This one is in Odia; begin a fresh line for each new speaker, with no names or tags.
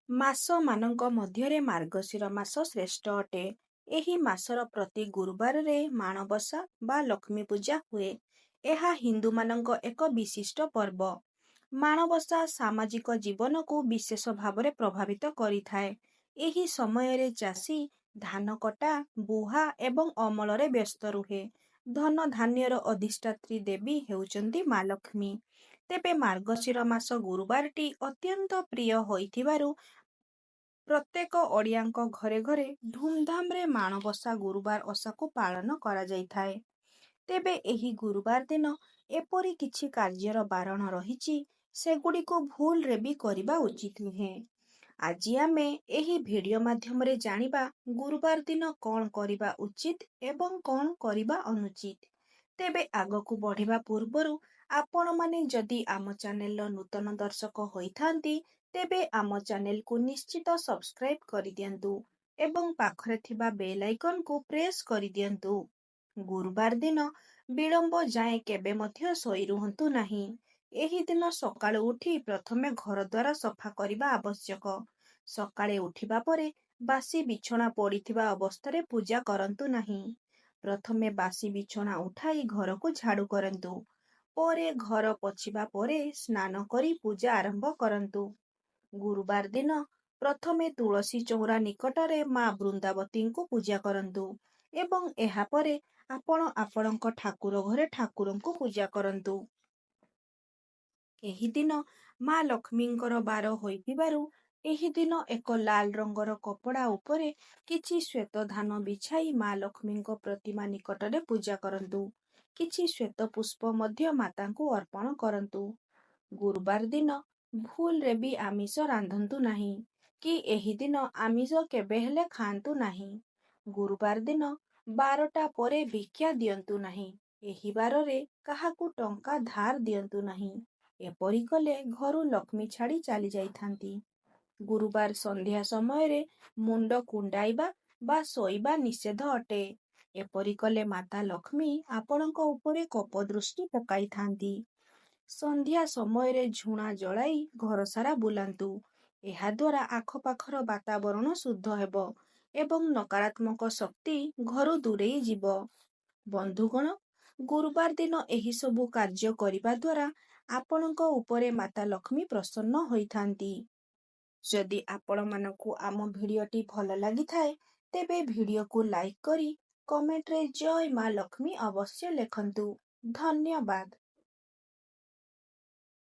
ମାସମାନଙ୍କ ମଧ୍ୟରେ ମାର୍ଗଶିର ମାସ ଶ୍ରେଷ୍ଠ ଅଟେ। ଏହି ମାସର ପ୍ରତି ଗୁରୁବାରରେ ମାଣବସା ବା ଲକ୍ଷ୍ମୀ ପୂଜା ହୁଏ। ଏହା ହିନ୍ଦୁମାନଙ୍କ ଏକ ବିଶିଷ୍ଟ ପର୍ବ। ମାଣବସା ସାମାଜିକ ଜୀବନକୁ ବିଶେଷ ଭାବରେ ପ୍ରଭାବିତ କରିଥାଏ। ଏହି ସମୟରେ ଚାଷୀ ଧାନ କଟା, ବୁହା ଏବଂ ଅମଳରେ ବ୍ୟସ୍ତ ରୁହେ। ଧନ ଧାନ୍ୟର ଅଧିଷ୍ଠାତ୍ରୀ ଦେବୀ ହେଉଛନ୍ତି ମା ଲକ୍ଷ୍ମୀ। ତେବେ ମାର୍ଗଶିର ମାସ ଗୁରୁବାରଟି ଅତ୍ୟନ୍ତ ପ୍ରିୟ ହୋଇଥିବାରୁ ପ୍ରତ୍ୟେକ ଓଡ଼ିଆଙ୍କ ଘରେ ଘରେ ଧୁମଧାମରେ ମାଣବସା ଗୁରୁବାର ଓଷାକୁ ପାଳନ କରାଯାଇଥାଏ। ତେବେ ଏହି ଗୁରୁବାର ଦିନ ଏପରି କିଛି କାର୍ଯ୍ୟର ବାରଣ ରହିଛି, ସେଗୁଡ଼ିକୁ ଭୁଲରେ ବି କରିବା ଉଚିତ ନୁହେଁ। ଆଜି ଆମେ ଏହି ଭିଡ଼ିଓ ମାଧ୍ୟମରେ ଜାଣିବା ଗୁରୁବାର ଦିନ କ'ଣ କରିବା ଉଚିତ ଏବଂ କ'ଣ କରିବା ଅନୁଚିତ। ତେବେ ଆଗକୁ ବଢ଼ିବା ପୂର୍ବରୁ ଆପଣମାନେ ଯଦି ଆମ ଚ୍ୟାନେଲର ନୂତନ ଦର୍ଶକ ହୋଇଥାନ୍ତି, ତେବେ ଆମ ଚ୍ୟାନେଲକୁ ନିଶ୍ଚିତ ସବସ୍କ୍ରାଇବ କରିଦିଅନ୍ତୁ ଏବଂ ପାଖରେ ଥିବା ବେଲ୍ ଆଇକନକୁ ପ୍ରେସ୍ କରିଦିଅନ୍ତୁ। ଗୁରୁବାର ଦିନ ବିଳମ୍ବ ଯାଏଁ କେବେ ମଧ୍ୟ ଶୋଇ ରୁହନ୍ତୁ ନାହିଁ। ଏହି ଦିନ ସକାଳୁ ଉଠି ପ୍ରଥମେ ଘରଦ୍ୱାର ସଫା କରିବା ଆବଶ୍ୟକ। ସକାଳେ ଉଠିବା ପରେ ବାସି ବିଛଣା ପଡ଼ିଥିବା ଅବସ୍ଥାରେ ପୂଜା କରନ୍ତୁ ନାହିଁ। ପ୍ରଥମେ ବାସି ବିଛଣା ଉଠାଇ ଘରକୁ ଝାଡ଼ୁ କରନ୍ତୁ। ପରେ ଘର ପୋଛିବା ପରେ ସ୍ନାନ କରି ପୂଜା ଆରମ୍ଭ କରନ୍ତୁ। ଗୁରୁବାର ଦିନ ପ୍ରଥମେ ତୁଳସୀ ଚଉରା ନିକଟରେ ମା ବୃନ୍ଦାବତୀଙ୍କୁ ପୂଜା କରନ୍ତୁ ଏବଂ ଏହାପରେ ଆପଣ ଆପଣଙ୍କ ଠାକୁର ଘରେ ଠାକୁରଙ୍କୁ ପୂଜା କରନ୍ତୁ। ଏହି ଦିନ ମା ଲକ୍ଷ୍ମୀଙ୍କର ବାର ହୋଇଥିବାରୁ ଏହି ଦିନ ଏକ ଲାଲ ରଙ୍ଗର କପଡ଼ା ଉପରେ କିଛି ଶ୍ୱେତ ଧାନ ବିଛାଇ ମା ଲକ୍ଷ୍ମୀଙ୍କ ପ୍ରତିମା ନିକଟରେ ପୂଜା କରନ୍ତୁ। କିଛି ଶ୍ୱେତ ପୁଷ୍ପ ମଧ୍ୟ ମାତାଙ୍କୁ ଅର୍ପଣ କରନ୍ତୁ। ଗୁରୁବାର ଦିନ ଭୁଲରେ ବି ଆମିଷ ରାନ୍ଧନ୍ତୁ ନାହିଁ କି ଏହି ଦିନ ଆମିଷ କେବେ ହେଲେ ଖାଆନ୍ତୁ ନାହିଁ। ଗୁରୁବାର ଦିନ 12ଟା ପରେ ଭିକ୍ଷା ଦିଅନ୍ତୁ ନାହିଁ। ଏହି ବାରରେ କାହାକୁ ଟଙ୍କା ଧାର ଦିଅନ୍ତୁ ନାହିଁ। ଏପରି କଲେ ଘରୁ ଲକ୍ଷ୍ମୀ ଛାଡ଼ି ଚାଲି ଯାଇଥାନ୍ତି। ଗୁରୁବାର ସନ୍ଧ୍ୟା ସମୟରେ ମୁଣ୍ଡ କୁଣ୍ଡାଇବା ବା ଶୋଇବା ନିଷେଧ ଅଟେ। ଏପରି କଲେ ମାତା ଲକ୍ଷ୍ମୀ ଆପଣଙ୍କ ଉପରେ କୋପ ଦୃଷ୍ଟି ପକାଇଥାନ୍ତି। ସନ୍ଧ୍ୟା ସମୟରେ ଝୁଣା ଜଳାଇ ଘରସାରା ବୁଲାନ୍ତୁ। ଏହାଦ୍ୱାରା ଆଖପାଖର ବାତାବରଣ ଶୁଦ୍ଧ ହେବ ଏବଂ ନକାରାତ୍ମକ ଶକ୍ତି ଘରୁ ଦୂରେଇ ଯିବ। ବନ୍ଧୁଗଣ, ଗୁରୁବାର ଦିନ ଏହିସବୁ କାର୍ଯ୍ୟ କରିବା ଦ୍ୱାରା ଆପଣଙ୍କ ଉପରେ ମାତା ଲକ୍ଷ୍ମୀ ପ୍ରସନ୍ନ ହୋଇଥାନ୍ତି। ଯଦି ଆପଣମାନଙ୍କୁ ଆମ ଭିଡ଼ିଓଟି ଭଲ ଲାଗିଥାଏ, ତେବେ ଭିଡ଼ିଓକୁ ଲାଇକ୍ କରି କମେଣ୍ଟରେ ଜୟ ମା ଲକ୍ଷ୍ମୀ ଅବଶ୍ୟ ଲେଖନ୍ତୁ। ଧନ୍ୟବାଦ।